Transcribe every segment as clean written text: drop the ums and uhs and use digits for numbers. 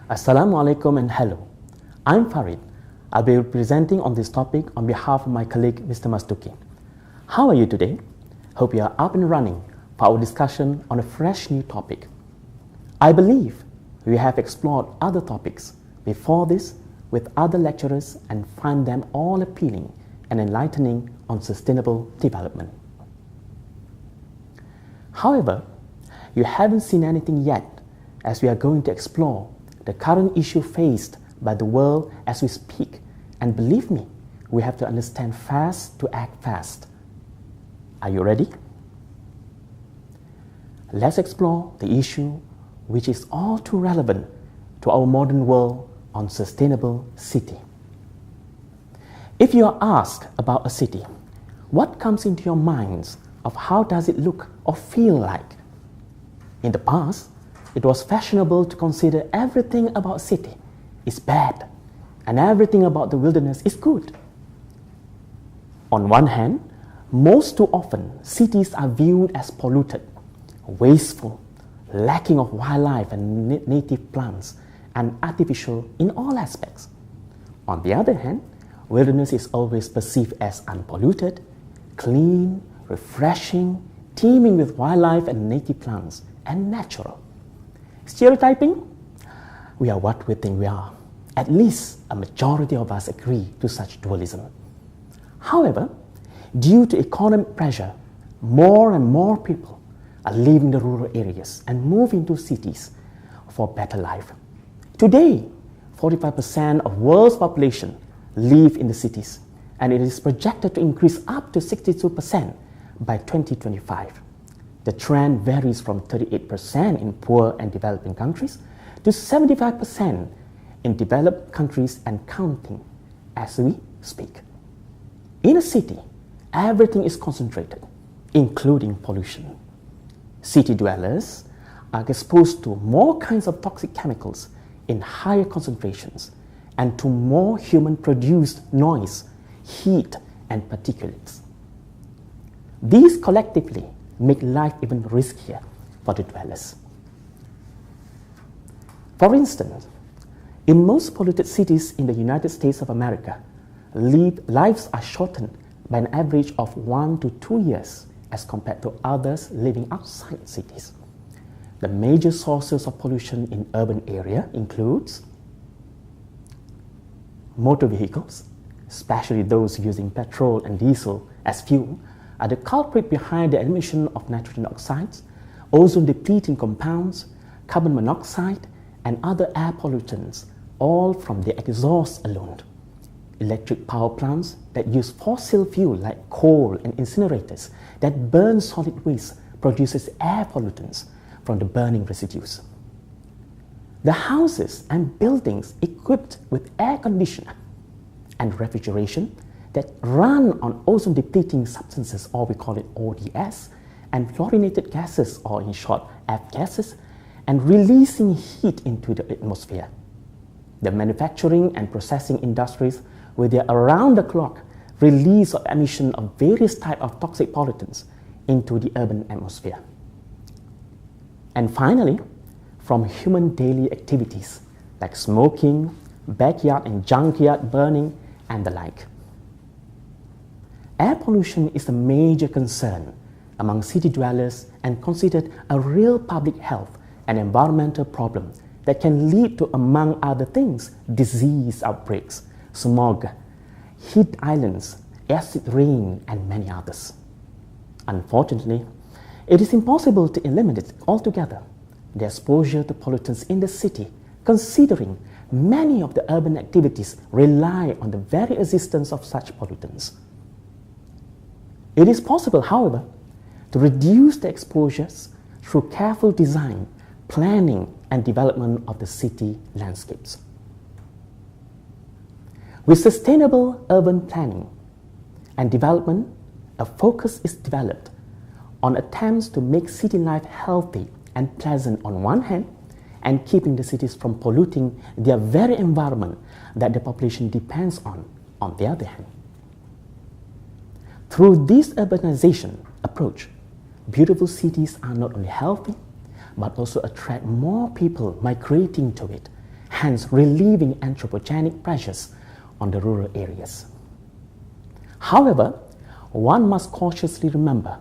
Assalamu alaikum and hello. I'm Farid. I'll be presenting on this topic on behalf of my colleague Mr. Masduki. How are you today? Hope you are up and running for our discussion on a fresh new topic. I believe we have explored other topics before this with other lecturers and find them all appealing and enlightening on sustainable development. However, you haven't seen anything yet, as we are going to explore the current issue faced by the world as we speak, and believe me, we have to understand fast to act fast. Are you ready? Let's explore the issue which is all too relevant to our modern world on sustainable city. If you are asked about a city, what comes into your minds of how does it look or feel like? In the past, it was fashionable to consider everything about city is bad and everything about the wilderness is good. On one hand, most too often, cities are viewed as polluted, wasteful, lacking of wildlife and native plants, and artificial in all aspects. On the other hand, wilderness is always perceived as unpolluted, clean, refreshing, teeming with wildlife and native plants, and natural. Stereotyping? We are what we think we are. At least a majority of us agree to such dualism. However, due to economic pressure, more and more people are leaving the rural areas and moving to cities for better life. Today, 45% of world's population live in the cities, and it is projected to increase up to 62% by 2025. The trend varies from 38% in poor and developing countries to 75% in developed countries and counting as we speak. In a city, everything is concentrated, including pollution. City dwellers are exposed to more kinds of toxic chemicals in higher concentrations and to more human-produced noise, heat, and particulates. These collectively make life even riskier for the dwellers. For instance, in most polluted cities in the United States of America, lives are shortened by an average of 1 to 2 years as compared to others living outside cities. The major sources of pollution in urban area includes motor vehicles, especially those using petrol and diesel as fuel, are the culprit behind the emission of nitrogen oxides, ozone-depleting compounds, carbon monoxide, and other air pollutants, all from the exhaust alone. Electric power plants that use fossil fuel like coal and incinerators that burn solid waste produces air pollutants from the burning residues. The houses and buildings equipped with air conditioner and refrigeration that run on ozone-depleting substances, or we call it ODS, and fluorinated gases, or in short, F gases, and releasing heat into the atmosphere. The manufacturing and processing industries, with their around-the-clock release of emission of various types of toxic pollutants into the urban atmosphere. And finally, from human daily activities like smoking, backyard and junkyard burning, and the like. Air pollution is a major concern among city dwellers and considered a real public health and environmental problem that can lead to, among other things, disease outbreaks, smog, heat islands, acid rain, and many others. Unfortunately, it is impossible to eliminate altogether the exposure to pollutants in the city, considering many of the urban activities rely on the very existence of such pollutants. It is possible, however, to reduce the exposures through careful design, planning, and development of the city landscapes. With sustainable urban planning and development, a focus is developed on attempts to make city life healthy and pleasant on one hand, and keeping the cities from polluting their very environment that the population depends on on the other hand. Through this urbanization approach, beautiful cities are not only healthy, but also attract more people migrating to it, hence relieving anthropogenic pressures on the rural areas. However, one must cautiously remember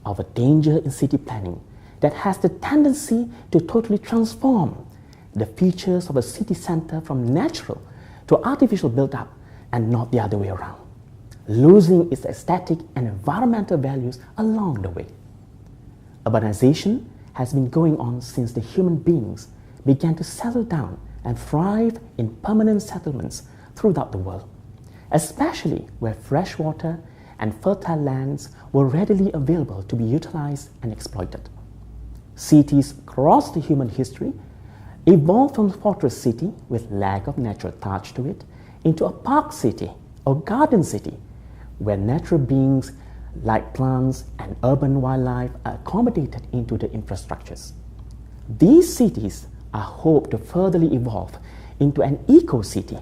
of a danger in city planning that has the tendency to totally transform the features of a city center from natural to artificial build-up and not the other way around, losing its aesthetic and environmental values along the way. Urbanization has been going on since the human beings began to settle down and thrive in permanent settlements throughout the world, especially where fresh water and fertile lands were readily available to be utilized and exploited. Cities across the human history evolved from a fortress city with lack of natural touch to it into a park city or garden city where natural beings like plants and urban wildlife are accommodated into the infrastructures. These cities are hoped to furtherly evolve into an eco-city,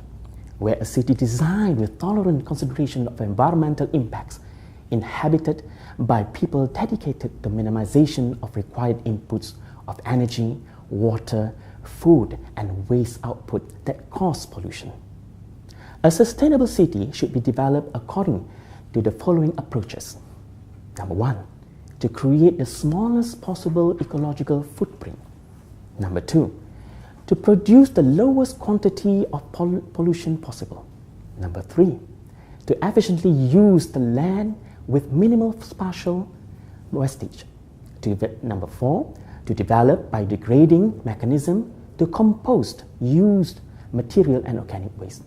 where a city designed with tolerant consideration of environmental impacts, inhabited by people dedicated to minimization of required inputs of energy, water, food, and waste output that cause pollution. A sustainable city should be developed according to the following approaches. Number one, to create the smallest possible ecological footprint. Number two, to produce the lowest quantity of pollution possible. Number three, to efficiently use the land with minimal spatial wastage. Number four, to develop biodegrading mechanism to compost used material and organic waste.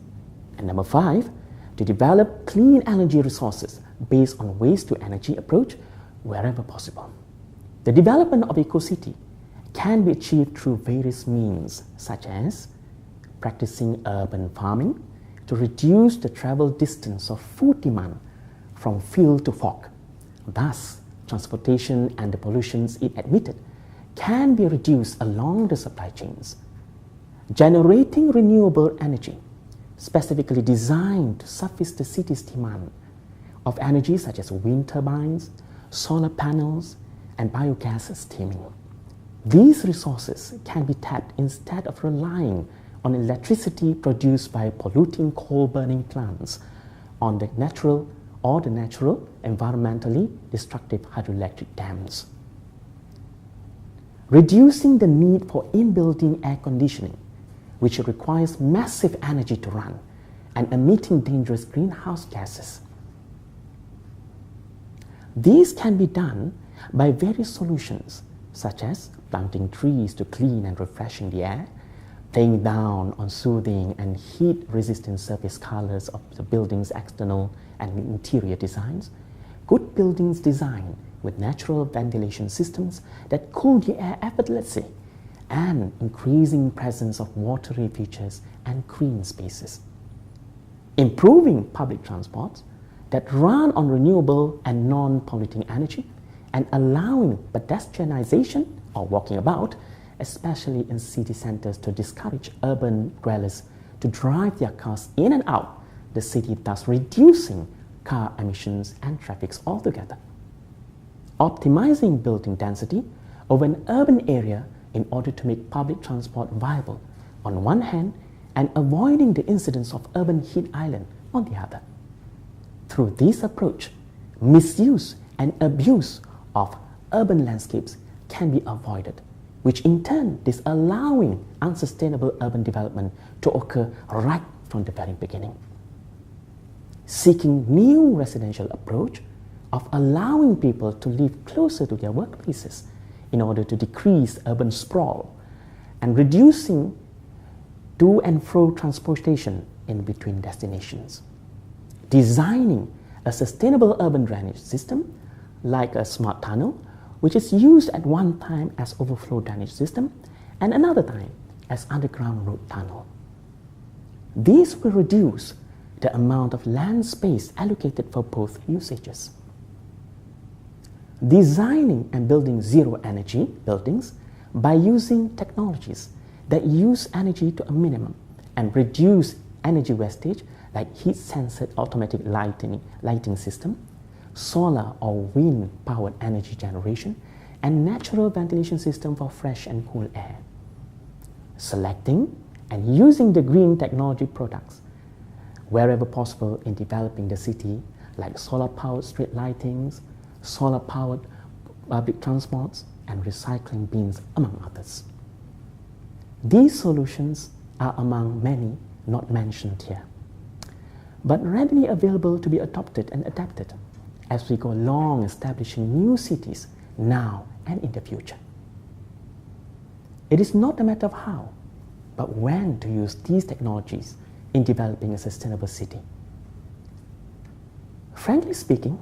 And number five, to develop clean energy resources based on waste to energy approach wherever possible. The development of eco-city can be achieved through various means, such as practicing urban farming to reduce the travel distance of food demand from field to fork. Thus, transportation and the pollutions it emitted can be reduced along the supply chains. Generating renewable energy, specifically designed to suffice the city's demand of energy such as wind turbines, solar panels, and biogas steaming. These resources can be tapped instead of relying on electricity produced by polluting coal-burning plants on the natural environmentally destructive hydroelectric dams. Reducing the need for in-building air conditioning, which requires massive energy to run, and emitting dangerous greenhouse gases. These can be done by various solutions, such as planting trees to clean and refreshing the air, laying down on soothing and heat-resistant surface colors of the building's external and interior designs, good buildings design with natural ventilation systems that cool the air effortlessly, and increasing presence of watery features and green spaces. Improving public transport that run on renewable and non-polluting energy, and allowing pedestrianization or walking about, especially in city centers, to discourage urban dwellers to drive their cars in and out the city, thus reducing car emissions and traffic altogether. Optimizing building density over an urban area in order to make public transport viable on one hand, and avoiding the incidence of urban heat island on the other. Through this approach, misuse and abuse of urban landscapes can be avoided, which in turn is allowing unsustainable urban development to occur right from the very beginning. Seeking new residential approach of allowing people to live closer to their workplaces in order to decrease urban sprawl, and reducing to and fro transportation in between destinations. Designing a sustainable urban drainage system like a smart tunnel, which is used at one time as overflow drainage system and another time as underground road tunnel. These will reduce the amount of land space allocated for both usages. Designing and building zero energy buildings by using technologies that use energy to a minimum and reduce energy wastage, like heat-sensed automatic lighting system, solar or wind-powered energy generation, and natural ventilation system for fresh and cool air. Selecting and using the green technology products wherever possible in developing the city, like solar-powered street lightings, solar-powered public transports, and recycling bins, among others. These solutions are among many not mentioned here, but readily available to be adopted and adapted as we go along establishing new cities now and in the future. It is not a matter of how, but when to use these technologies in developing a sustainable city. Frankly speaking,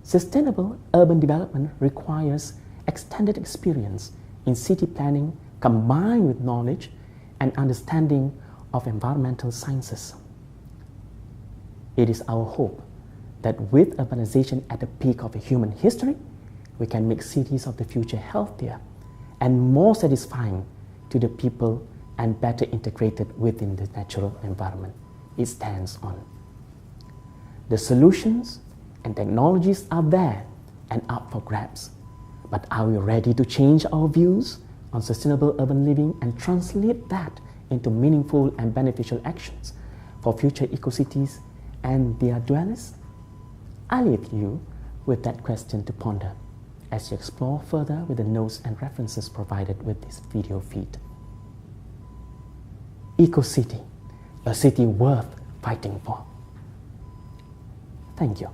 sustainable urban development requires extended experience in city planning combined with knowledge and understanding of environmental sciences. It is our hope that with urbanization at the peak of human history, we can make cities of the future healthier and more satisfying to the people and better integrated within the natural environment it stands on. The solutions and technologies are there and up for grabs, but are we ready to change our views on sustainable urban living and translate that into meaningful and beneficial actions for future eco-cities and their dwellers? I leave you with that question to ponder as you explore further with the notes and references provided with this video feed. Eco-city, a city worth fighting for. Thank you.